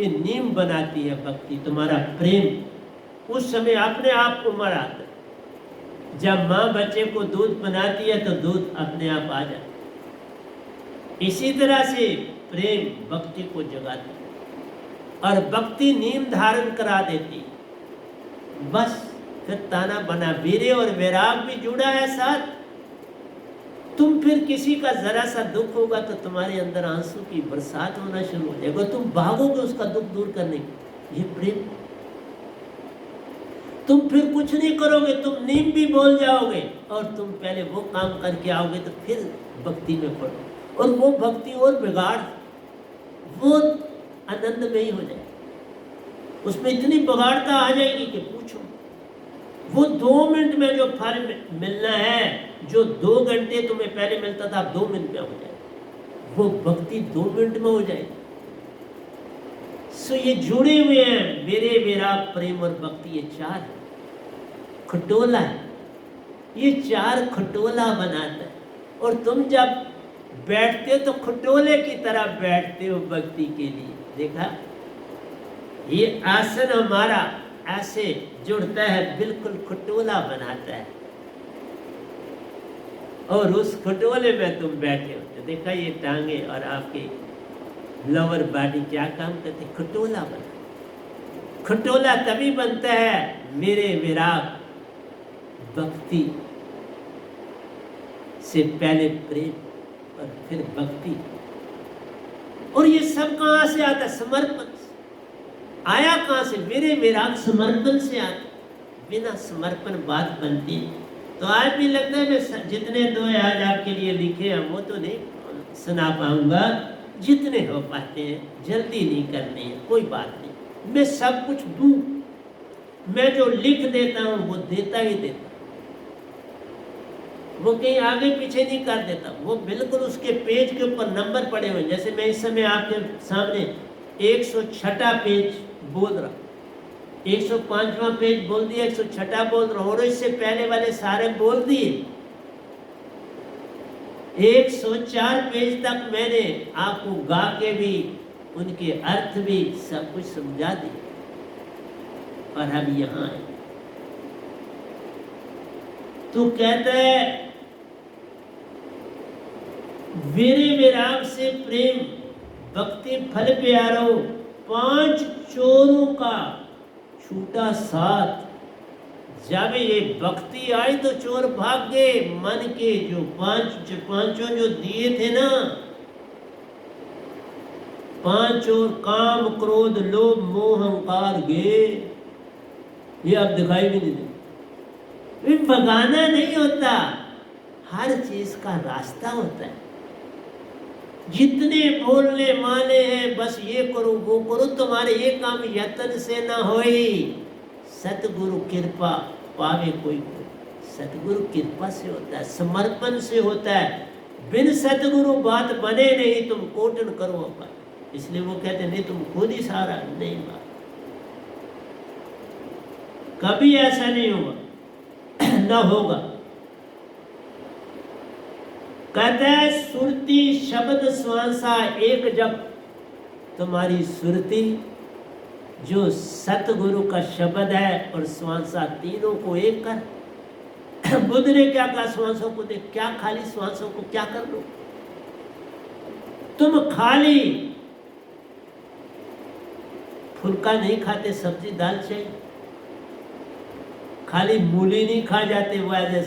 ये नीम बनाती है भक्ति, तुम्हारा प्रेम। उस समय अपने आप को मर आता है। जब माँ बच्चे को दूध बनाती है तो दूध अपने आप आ जाता है। इसी तरह से प्रेम भक्ति को जगाता है और भक्ति नीम धारण करा देती है। बस फिर ताना बना, वीर्य और वैराग भी जुड़ा है साथ। तुम फिर किसी का जरा सा दुख होगा तो तुम्हारे अंदर आंसू की बरसात होना शुरू हो जाएगा, तुम भागोगे उसका दुख दूर करने के। ये प्रेम। तुम फिर कुछ नहीं करोगे, तुम नीम भी बोल जाओगे और तुम पहले वो काम करके आओगे तो फिर भक्ति में पड़ो, और वो भक्ति और बिगाड़, वो आनंद में ही हो जाए। उसमें इतनी बगाड़ता आ जाएगी कि पूछो। वो 2 मिनट में जो फल मिलना है, जो 2 घंटे तुम्हें पहले मिलता था, अब 2 मिनट में हो जाए। वो भक्ति 2 मिनट में हो जाए। सो ये जुड़े हुए हैं, मेरे वैराग प्रेम और भक्ति, ये 4 खटोला है। ये 4 खटोला बनाता है। और तुम जब बैठते हो तो खटोले की तरह बैठते हो भक्ति के लिए। देखा, ये आसन हमारा ऐसे जुड़ता है, बिल्कुल खटोला बनाता है, और उस खटोले में तुम बैठे होते। देखा, ये टांगे और आपकी लोअर बॉडी क्या काम करती, खटोला बना। खटोला तभी बनता है मेरे विराग भक्ति से पहले प्रेम और फिर भक्ति। और ये सब कहां से आता है? समर्पण। आया कहां से? मेरे विराग समर्पण से आता। बिना समर्पण बात बनती तो आज भी लगता है मैं जितने 2 आज आपके लिए लिखे हैं वो तो नहीं सुना पाऊंगा, जितने हो पाते हैं। जल्दी नहीं करनी है, कोई बात नहीं, मैं सब कुछ दूं। मैं जो लिख देता हूं वो देता ही देता, वो कहीं आगे पीछे नहीं कर देता। वो बिल्कुल उसके पेज के ऊपर नंबर पड़े हुए। जैसे मैं इस समय आपके सामने 106वां पेज बोल रहा, 105वां पेज बोल दिया, 106वां बोल रहा हूं, और इससे पहले वाले सारे बोल दिए। 104 पेज तक मैंने आपको गा के भी उनके अर्थ भी सब कुछ समझा दिए। और हम यहां आए तो कहता है वीरे विराग से प्रेम भक्ति फल प्यारो, 5 चोरों का छूटा साथ। जब ये भक्ति आई तो चोर भाग गए। मन के जो पांचों जो दिए थे ना, 5 चोर, काम क्रोध लोभ मोह अहंकार गए, ये अब दिखाई भी नहीं देते। भगाना नहीं होता, हर चीज का रास्ता होता है। जितने बोलने वाले हैं बस ये करो वो करो, तुम्हारे ये काम यत्न से ना होई, सतगुरु कृपा पावे कोई को। सतगुरु कृपा से होता है, समर्पण से होता है। बिन सतगुरु बात बने नहीं, तुम कोटन करो अपन। इसलिए वो कहते नहीं तुम खुद ही सारा, नहीं बात, कभी ऐसा नहीं होगा ना होगा। कहते हैं सुरती शब्द स्वांसा एक जब। तुम्हारी सुरती जो सतगुरु का शब्द है और स्वांसा, तीनों को एक कर। बुद्ध ने क्या कहा श्वासों को? देख, क्या खाली श्वासों को क्या कर लो? तुम खाली फुल्का नहीं खाते, सब्जी दाल चाहिए। खाली मूली नहीं खा जाते, वो एज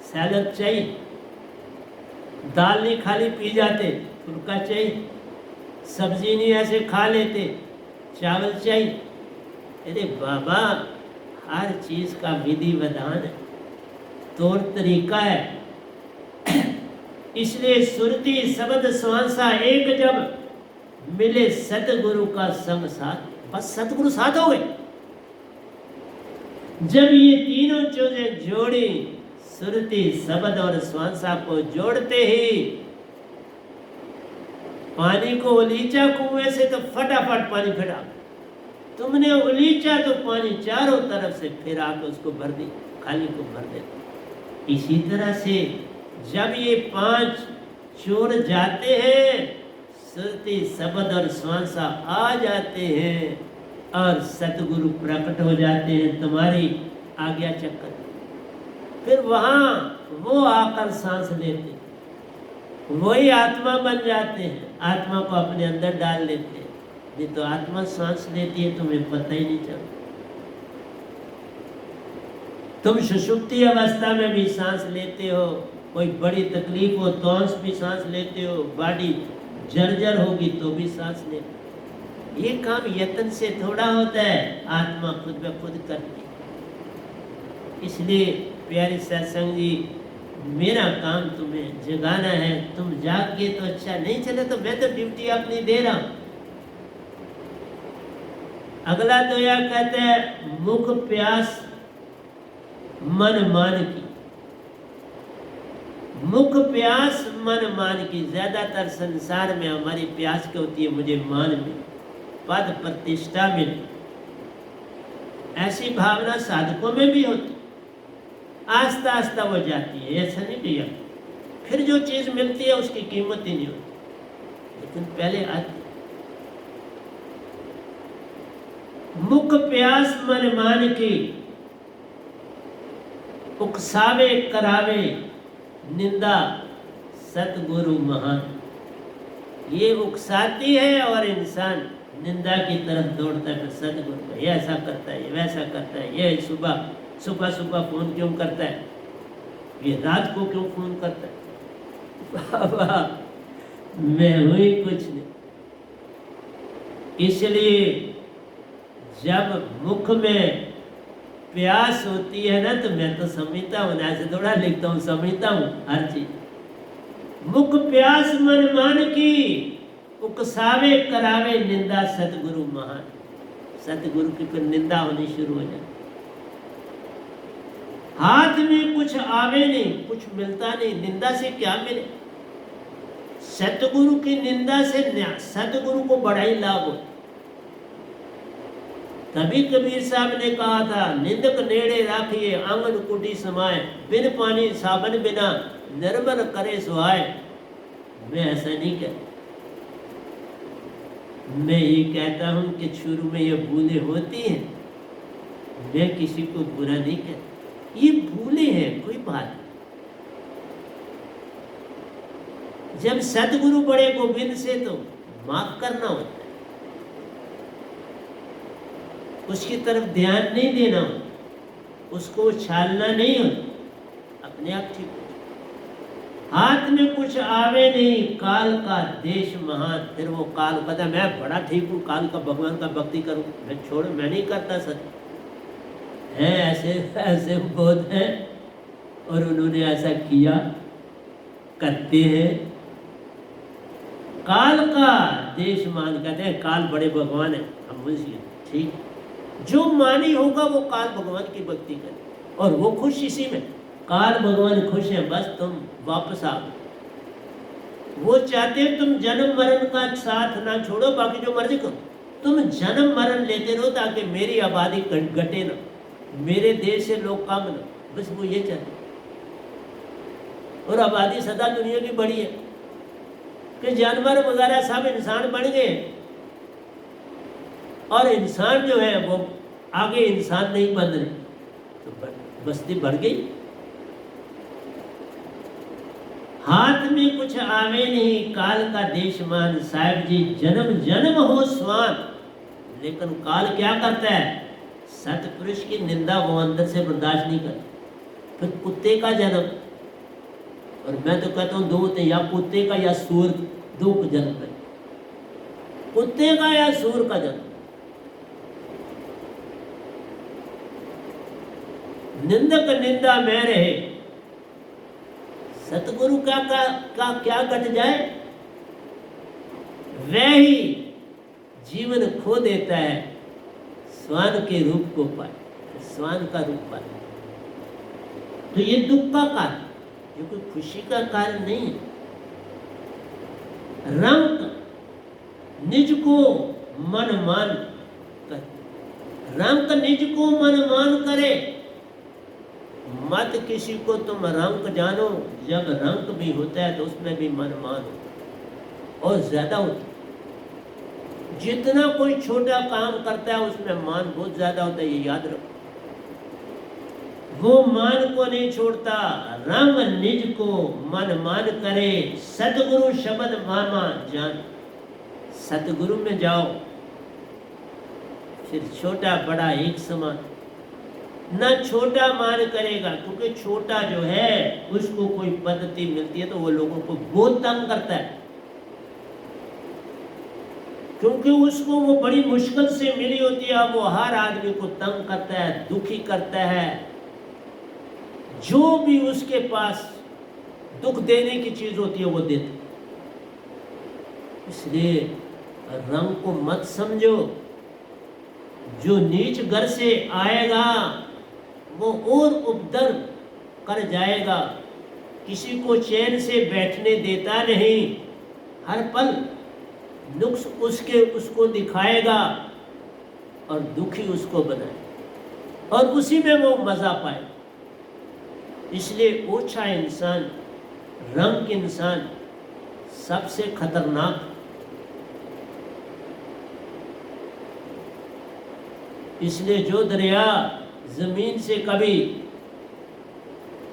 सैलड चाहिए। दाल नहीं खाली पी जाते, फुल्का चाहिए। सब्जी नहीं ऐसे खा लेते, चावल चाहिए। अरे बाबा, हर चीज का विधि विधान है, तौर तरीका है। इसलिए सुरती शब्द स्वांसा एक जब मिले, सतगुरु का संग साथ। बस सतगुरु साथ हो गए। जब ये तीनों चीजें जोड़ी, सुरती शब्द और स्वांसा को जोड़ते ही पानी को उलीचा कुएं से तो फटाफट पानी फिरा। तुमने उलीचा तो पानी चारों तरफ से फिर आकर उसको भर दी, खाली को भर देते। इसी तरह से जब ये 5 चोर जाते हैं सुरती शब्द और श्वासा आ जाते हैं और सतगुरु प्रकट हो जाते हैं तुम्हारी आज्ञा चक्कर। फिर वहाँ वो आकर सांस लेते, वही आत्मा बन जाते हैं, आत्मा को अपने अंदर डाल लेते हैं। नहीं तो आत्मा सांस लेती है तुम्हें पता ही नहीं चलता। तुम सुषुप्ति अवस्था में भी सांस लेते हो, कोई बड़ी तकलीफ हो तो भी सांस लेते हो, बॉडी जर्जर होगी तो भी सांस लेते हो। ये काम यत्न से थोड़ा होता है, आत्मा खुद ब खुद करती है। इसलिए प्यारे सत्संग जी, मेरा काम तुम्हें जगाना है। तुम जाग गए तो अच्छा, नहीं चले तो मैं तो ड्यूटी अपनी दे रहा हूं। अगला दोया कहते हैं, मुख प्यास मन मान की। मुख प्यास मन मान की, ज्यादातर संसार में हमारी प्यास क्या होती है? मुझे मान मिले, पद प्रतिष्ठा मिले, ऐसी भावना साधकों में भी होती। आस्ता आस्ता वो जाती है, ऐसा नहीं भैया। फिर जो चीज मिलती है उसकी कीमत ही नहीं होती, लेकिन पहले आती। मुख प्यास मन मान की, उकसावे करावे निंदा सतगुरु महान। ये उकसाती है और इंसान निंदा की तरफ दौड़ता है। सतगुरु का ये ऐसा करता है, ये वैसा करता है, ये सुबह सुबह फोन क्यों करता है, ये रात को क्यों फोन करता है। बाबा मैं हुई कुछ नहीं। इसलिए जब मुख में प्यास होती है ना, तो मैं तो समझता हूँ, ऐसे थोड़ा लिखता हूँ, समझता हूँ हर चीज। मुख प्यास मन मान की, उकसावे करावे निंदा सतगुरु महान। सतगुरु की फिर निंदा होनी शुरू हो जाती। हाथ में कुछ आवे नहीं, कुछ मिलता नहीं, निंदा से क्या मिले? सतगुरु की निंदा से सतगुरु को बड़ा ही लाभ होता। तभी कबीर साहब ने कहा था, निंदक नेड़े राखिए आंगन कुटी समाए, बिन पानी साबन बिना निर्मल करे सुहाए। मैं ऐसा नहीं कहता, मैं ये कहता हूं कि शुरू में ये भूलें होती हैं। मैं किसी को बुरा नहीं कहता, ये भूले हैं, कोई बात नहीं। जब सतगुरु बड़े गोविंद से तो माफ करना होता है, उसकी तरफ ध्यान नहीं देना होता, उसको उछालना नहीं होता, अपने आप ठीक हो। हाथ में कुछ आवे नहीं, काल का देश महान। फिर वो काल कहता मैं बड़ा ठीक हूँ, काल का भगवान का भक्ति करूँ, मैं छोड़, मैं नहीं करता। सत्य है, ऐसे ऐसे बहुत हैं और उन्होंने ऐसा किया, करते हैं। काल का देश मान, कहते हैं काल बड़े भगवान है, हम मुझे ठीक। जो मानी होगा वो काल भगवान की भक्ति करे और वो खुश इसी में। काल भगवान खुश है, बस तुम वापस आओ। वो चाहते तुम जन्म मरण का साथ ना छोड़ो, बाकी जो मर्जी करो, तुम जन्म मरण लेते रहो ताकि मेरी आबादी घटे ना, मेरे देश से लोग कम ना, बस वो ये चाहते। और आबादी सदा दुनिया की बड़ी है कि जानवर वगैरह सब इंसान बन गए और इंसान जो है वो आगे इंसान नहीं बन रहे, तो बस्ती बढ़ गई। हाथ में कुछ आवे नहीं, काल का देश मान। साहिब जी जन्म जन्म हो स्वान, लेकिन काल क्या करता है? सतपुरुष की निंदा वो अंदर से बर्दाश्त नहीं करता। फिर कुत्ते का जन्म, और मैं तो कहता हूँ दो होते, या कुत्ते का या सूर, दो जन्म है, कुत्ते का या सूर का जन्म। निंदक निंदा में रहे, सतगुरु का क्या घट जाए? वह ही जीवन खो देता है, स्वान के रूप को पाए, स्वान का रूप पाए। तो ये दुख का कारण, ये कोई खुशी का कारण नहीं है। रंग निज को मन मान कर, रंग निज को मन मान करे। मत किसी को तुम रंग जानो, जब रंग भी होता है तो उसमें भी मन मान होता है। और ज्यादा होती। जितना कोई छोटा काम करता है उसमें मान बहुत ज्यादा होता है, ये याद रखो। वो मान को नहीं छोड़ता, रंग निज को मन मान करे, सतगुरु शब्द मामा जान। सतगुरु में जाओ, फिर छोटा बड़ा एक समान, न छोटा मान करेगा। क्योंकि छोटा जो है उसको कोई पद्धति मिलती है तो वो लोगों को बहुत तंग करता है, क्योंकि उसको वो बड़ी मुश्किल से मिली होती है। वो हर आदमी को तंग करता है, दुखी करता है। जो भी उसके पास दुख देने की चीज होती है वो देता। इसलिए रंग को मत समझो। जो नीच घर से आएगा वो और उपद्रव कर जाएगा। किसी को चैन से बैठने देता नहीं, हर पल नुक्स उसको दिखाएगा और दुखी उसको बनाए और उसी में वो मजा पाए। इसलिए ओछा इंसान, रंग इंसान सबसे खतरनाक। इसलिए जो दरिया जमीन से कभी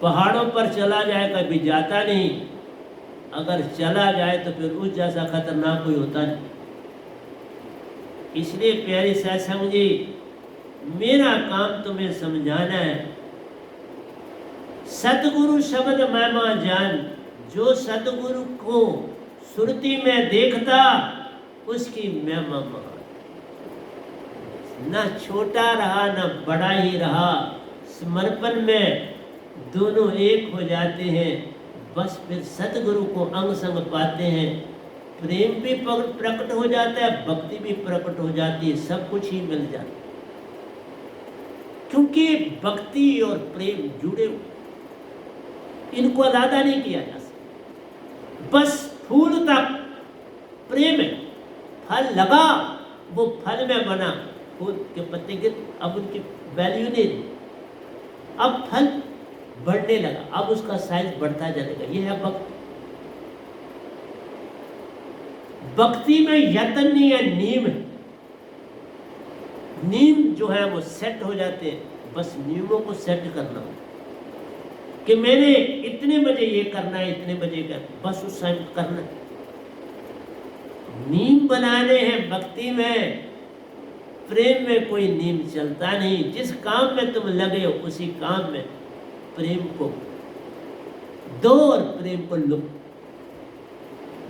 पहाड़ों पर चला जाए, कभी जाता नहीं, अगर चला जाए तो फिर उस जैसा खतरनाक कोई होता नहीं। इसलिए प्यारी सत्संग जी, मेरा काम तुम्हें समझाना है। सतगुरु शब्द महिमा जान। जो सतगुरु को सुरती में देखता उसकी महिमा महान। न छोटा रहा न बड़ा ही रहा, समर्पण में दोनों एक हो जाते हैं। बस फिर सतगुरु को अंग संग पाते हैं। प्रेम भी प्रकट हो जाता है, भक्ति भी प्रकट हो जाती है, सब कुछ ही मिल जाता है। क्योंकि भक्ति और प्रेम जुड़े हुए, इनको अलग नहीं किया जा सकता। बस फूल तक प्रेम है, फल लगा वो फल में बना, फूल के पत्ते गिर, अब उनकी वैल्यू नहीं, अब फल बढ़ने लगा, अब उसका साइज बढ़ता जाएगा। ये है भक्ति। भक्ति में यत्न नहीं है, नीम है। नीम जो है वो सेट हो जाते हैं। बस नियमों को सेट करना कि मैंने इतने बजे ये करना है, इतने बजे कर, बस उस टाइम करना है। नीम बनाने हैं भक्ति में। प्रेम में कोई नीम चलता नहीं। जिस काम में तुम लगे हो उसी काम में प्रेम को दो और प्रेम को लो।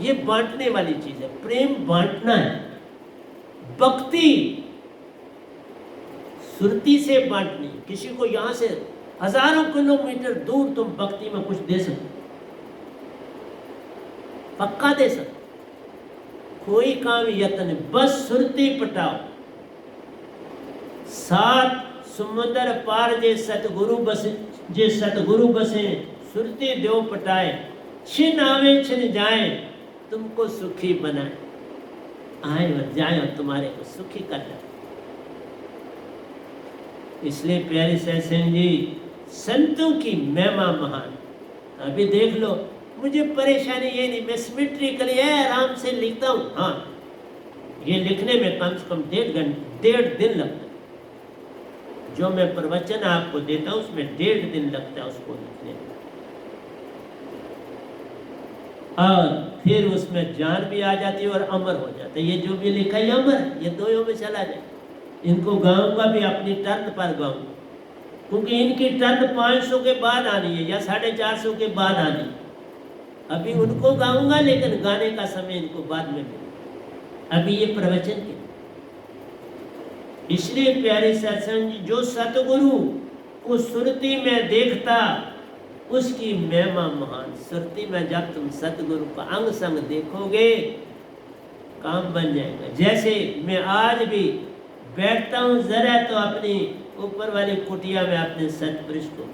ये बांटने वाली चीज है, प्रेम बांटना है। भक्ति सुरती से बांटनी। किसी को यहां से हजारों किलोमीटर दूर तुम भक्ति में कुछ दे सकते, पक्का दे सकते। कोई काम यत्न, बस सुरती पटाओ। सात समुद्र पार जे सतगुरु बसे, सुरती देव पटाए। छिन आवे छिन जाए, तुमको सुखी बनाए। आए और जाए और तुम्हारे को सुखी कर जाए। इसलिए प्यारे सत्संग जी, संतों की महिमा महान। अभी देख लो, मुझे परेशानी ये नहीं, मैं सिमेट्रिकली आराम से लिखता हूँ। हाँ, ये लिखने में कम से कम 1.5 दिन लगता है। जो मैं प्रवचन आपको देता हूँ उसमें 1.5 दिन लगता है उसको लिखने में। और फिर उसमें जान भी आ जाती है और अमर हो जाता है। ये जो भी लिखा है अमर, ये 2 में चला जाए। इनको गाऊंगा भी अपनी टर्न पर गाऊंगा, क्योंकि इनकी टर्न 500 के बाद आनी है या 450 के बाद आनी है। अभी उनको गाऊंगा लेकिन गाने का समय इनको बाद में मिलेगा। अभी ये प्रवचन के। इसलिए प्यारे सत्संग जी, जो सतगुरु को सुरती में देखता उसकी महिमा महान। सुरती में जब तुम सतगुरु का अंग संग देखोगे काम बन जाएगा। जैसे मैं आज भी बैठता हूँ जरा तो अपनी ऊपर वाली कुटिया में अपने सतपुरुष को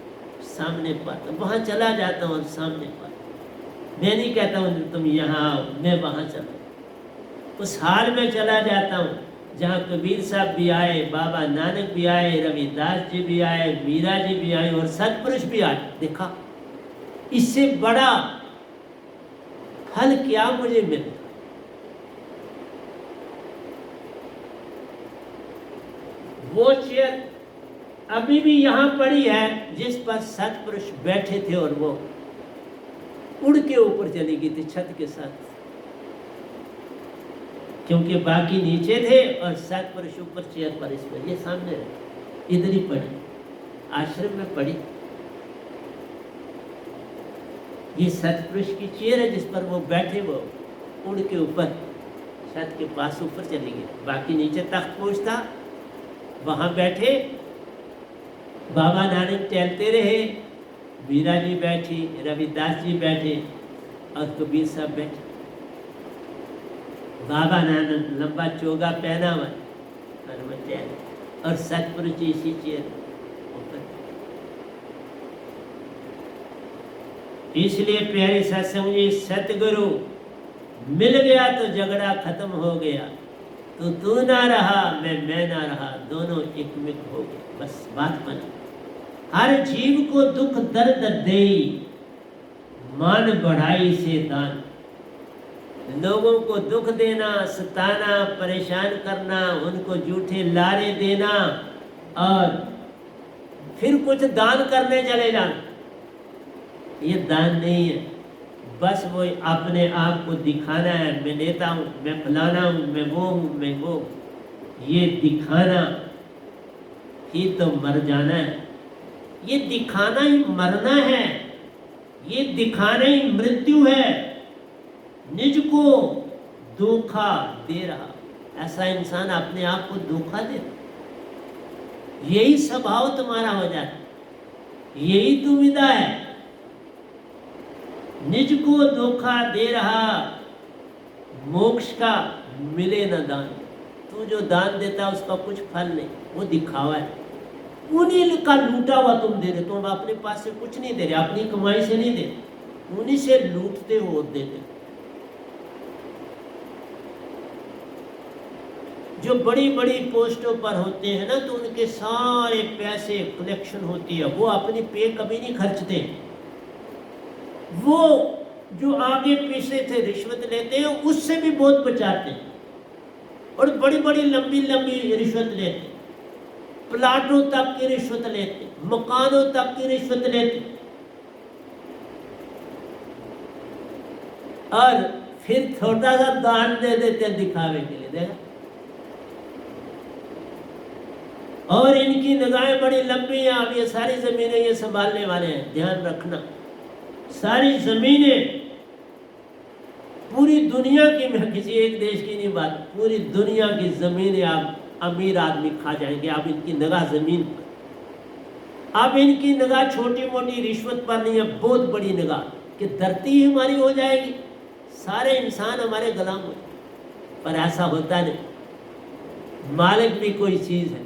सामने पाता हूँ, वहाँ चला जाता हूँ और सामने पाता। मैं नहीं कहता हूँ तुम यहाँ आओ, मैं वहाँ चला, उस हाल में चला जाता हूँ जहाँ कबीर साहब भी आए, बाबा नानक भी आए, रविदास जी भी आए, मीरा जी भी आए और सतपुरुष भी आए। देखा, इससे बड़ा फल क्या मुझे मिलता। वो चेयर अभी भी यहाँ पड़ी है जिस पर सतपुरुष बैठे थे, और वो उड़ के ऊपर चली गई थी छत के साथ, क्योंकि बाकी नीचे थे और सतपुरुष ऊपर चेयर पर। इस पर ये सामने इधर ही पड़ी, आश्रम में पड़ी। ये सतपुरुष की चेयर है जिस पर वो बैठे, वो उड़ के ऊपर छत के पास ऊपर चली गई। बाकी नीचे तख्त पहुंचता, वहां बैठे बाबा नानक टहलते रहे, मीरा जी बैठी, रविदास जी बैठे और कबीर साहब बैठे। बाबा नानक लंबा चोगा पहना हुआ और सतपुरुष जी इसी चेयर ऊपर। इसलिए प्यारे सत्संग जी, सतगुरु मिल गया तो झगड़ा खत्म हो गया, तो तू ना रहा मैं ना रहा, दोनों एकमिक हो गए। बस बात बनी। हर जीव को दुख दर्द दे, मान बढ़ाई से दान। लोगों को दुख देना, सताना, परेशान करना, उनको झूठे लारे देना और फिर कुछ दान करने चले जाना, ये दान नहीं है। बस वो अपने आप को दिखाना है, मैं नेता हूँ, मैं फलाना हूँ, मैं वो हूँ, मैं वो। ये दिखाना ही तो मर जाना है, ये दिखाना ही मरना है, ये दिखाना ही मृत्यु है। निज को धोखा दे रहा, ऐसा इंसान अपने आप को धोखा दे, यही स्वभाव तुम्हारा हो जाता, यही दुविधा है। निज को धोखा दे रहा, मोक्ष का मिले न दान। तू जो दान देता है उसका कुछ फल नहीं, वो दिखावा है। उन्हीं का लूटा हुआ तुम दे रहे, तुम अपने पास से कुछ नहीं दे रहे, अपनी कमाई से नहीं दे, उन्हीं से लूटते हो देते। जो बड़ी बड़ी पोस्टों पर होते हैं ना, तो उनके सारे पैसे कलेक्शन होती है, वो अपनी पे कभी नहीं खर्चते। वो जो आगे पीछे से रिश्वत लेते हैं उससे भी बहुत बचाते हैं, और बड़ी बड़ी लंबी लंबी रिश्वत लेते, प्लाटों तक की रिश्वत लेते, मकानों तक की रिश्वत लेते, और फिर छोटा सा दान दे देते दिखावे के लिए। देखा, और इनकी निगाहें बड़ी लंबी हैं। अब ये सारी जमीनें ये संभालने वाले हैं, ध्यान रखना। सारी जमीनें पूरी दुनिया की, मैं किसी एक देश की नहीं बात, पूरी दुनिया की जमीनें आप अमीर आदमी खा जाएंगे। अब इनकी निगाह जमीन पर, अब इनकी निगाह छोटी मोटी रिश्वत पर नहीं है, बहुत बड़ी निगाह कि धरती ही हमारी हो जाएगी, सारे इंसान हमारे गुलाम हो। पर ऐसा होता नहीं। मालिक भी कोई चीज है,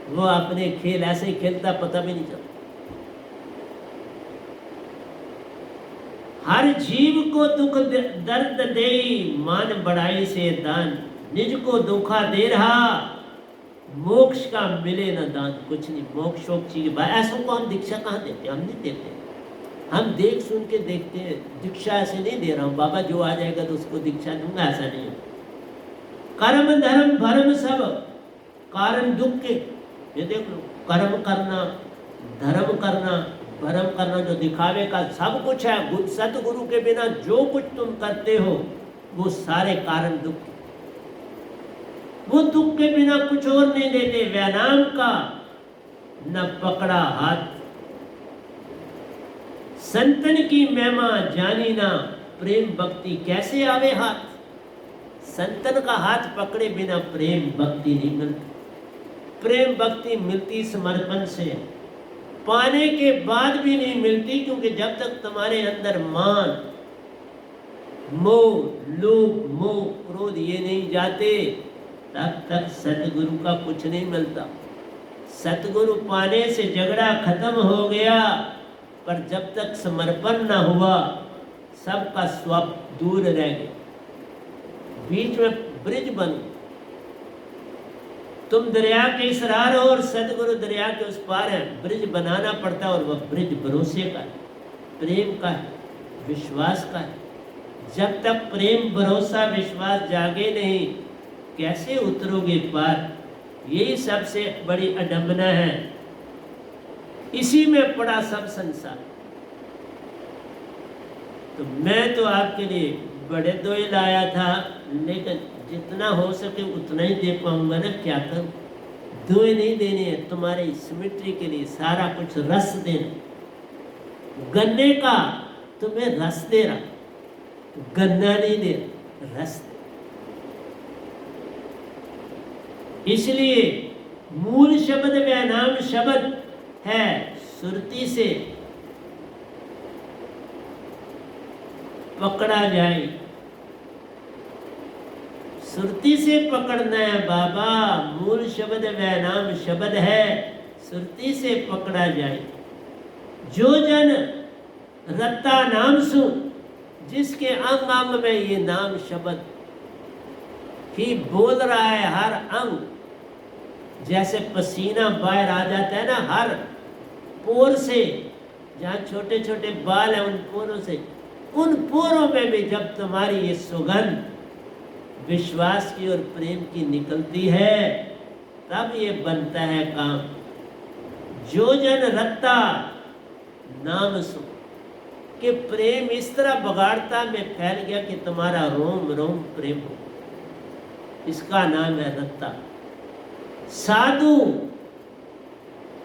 वो अपने खेल ऐसे ही खेलता, पता भी नहीं चलता। हर जीव को दुख दर्द दे, मान बढ़ाई से दान। निज को धोखा दे रहा, मोक्ष का मिले न दान। कुछ नहीं, मोक्ष की बात। ऐसों को हम दीक्षा कहाँ देते? हम नहीं देते, हम देख सुन के देखते हैं। दीक्षा ऐसे नहीं दे रहा हूँ, बाबा जो आ जाएगा तो उसको दीक्षा दूंगा, ऐसा नहीं है। कर्म धर्म भरम सब कारण दुख के, ये देख लो, कर्म करना, धर्म करना, भरम करना, जो दिखावे का सब कुछ है। सतगुरु के बिना जो कुछ तुम करते हो वो सारे कारण दुख, वो दुख के बिना कुछ और नहीं देते। व्यायाम का न पकड़ा हाथ, संतन की महिमा जानी ना, प्रेम भक्ति कैसे आवे हाथ। संतन का हाथ पकड़े बिना प्रेम भक्ति नहीं मिलती। प्रेम भक्ति मिलती समर्पण से, पाने के बाद भी नहीं मिलती, क्योंकि जब तक तुम्हारे अंदर मान, मोह, लोभ, मोह, क्रोध ये नहीं जाते, तब तक सतगुरु का कुछ नहीं मिलता। सतगुरु पाने से झगड़ा खत्म हो गया, पर जब तक समर्पण न हुआ, सबका स्वप दूर रह गया। बीच में ब्रिज बन, तुम दरिया के इस पार हो और सतगुरु दरिया के उस पार है। ब्रिज बनाना पड़ता है, और वह ब्रिज भरोसे का है, प्रेम का है, विश्वास का है। जब तक प्रेम, भरोसा, विश्वास जागे नहीं, कैसे उतरोगे पार? यही सबसे बड़ी अडम्बना है, इसी में पड़ा सब संसार। तो मैं तो आपके लिए बड़े दोए लाया था, लेकिन जितना हो सके उतना ही दे पाऊंगा ना, क्या करूं। दोए नहीं देने हैं, तुम्हारे सिमिट्री के लिए सारा कुछ रस देना। गन्ने का तुम्हें रस दे रहा, गन्ना नहीं दे रहा, रस दे। इसलिए मूल शब्द व नाम शब्द है सुरती से पकड़ा जाए। सुरती से पकड़ना है बाबा, मूल शब्द व नाम शब्द है, सुरती से पकड़ा जाए। जो जन रत्ता नाम सुन, जिसके अंग अंग में ये नाम शब्द ही बोल रहा है, हर अंग, जैसे पसीना बाहर आ जाता है ना हर पोर से, जहाँ छोटे छोटे बाल हैं उन पोरों से, उन पोरों में भी जब तुम्हारी ये सुगंध विश्वास की और प्रेम की निकलती है, तब ये बनता है काम। जो जन रत्ता नाम सुन, कि प्रेम इस तरह बगाड़ता में फैल गया कि तुम्हारा रोम रोम प्रेम हो, इसका नाम है रत्ता। साधु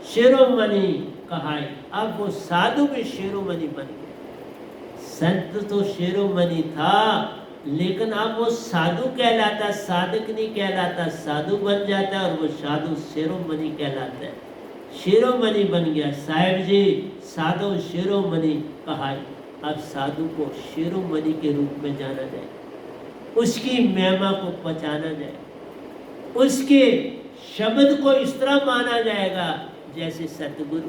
शिरोमणि कहाई, अब वो साधु भी शिरोमणि बन गया। संत तो शिरोमणि था, लेकिन अब वो साधु कहलाता, साधक नहीं कहलाता, साधु बन जाता है और वो साधु शिरोमणि कहलाता है। शिरोमणि बन गया। साहेब जी साधु शिरोमणि कहाई, अब साधु को शिरोमणि के रूप में जाना जाए, उसकी महिमा को पहचाना जाए, उसके शब्द को इस तरह माना जाएगा जैसे सतगुरु।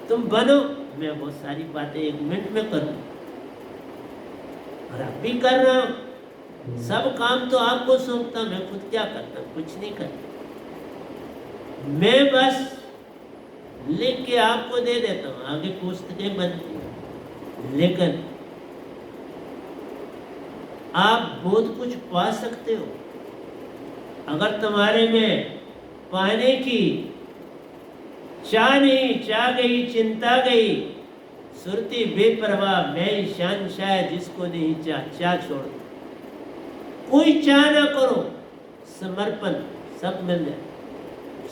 तुम बनो, मैं वो सारी बातें 1 मिनट में करूँ, और आप भी कर रहा हूँ। सब काम तो आपको सौंपता, मैं खुद क्या करता हूँ, कुछ नहीं करता। मैं बस लिख के आपको दे देता हूँ, आगे पुस्तकें बनती हैं, लेकिन आप बहुत कुछ पा सकते हो अगर तुम्हारे में पाने की चाह नहीं, चाह गई चिंता गई, सुरती बेपरवाह मैं शान शायद जिसको नहीं चाह छोड़ दो। कोई चाह ना करो, समर्पण सब मिल जाए।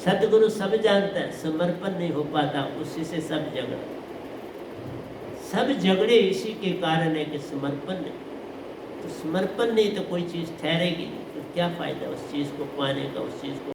सतगुरु सब जानता है, समर्पण नहीं हो पाता, उसी से सब झगड़ा, सब झगड़े इसी के कारण है कि समर्पण नहीं। तो समर्पण नहीं तो कोई चीज़ ठहरेगी नहीं, तो क्या फ़ायदा उस चीज़ को पाने का, उस चीज़ को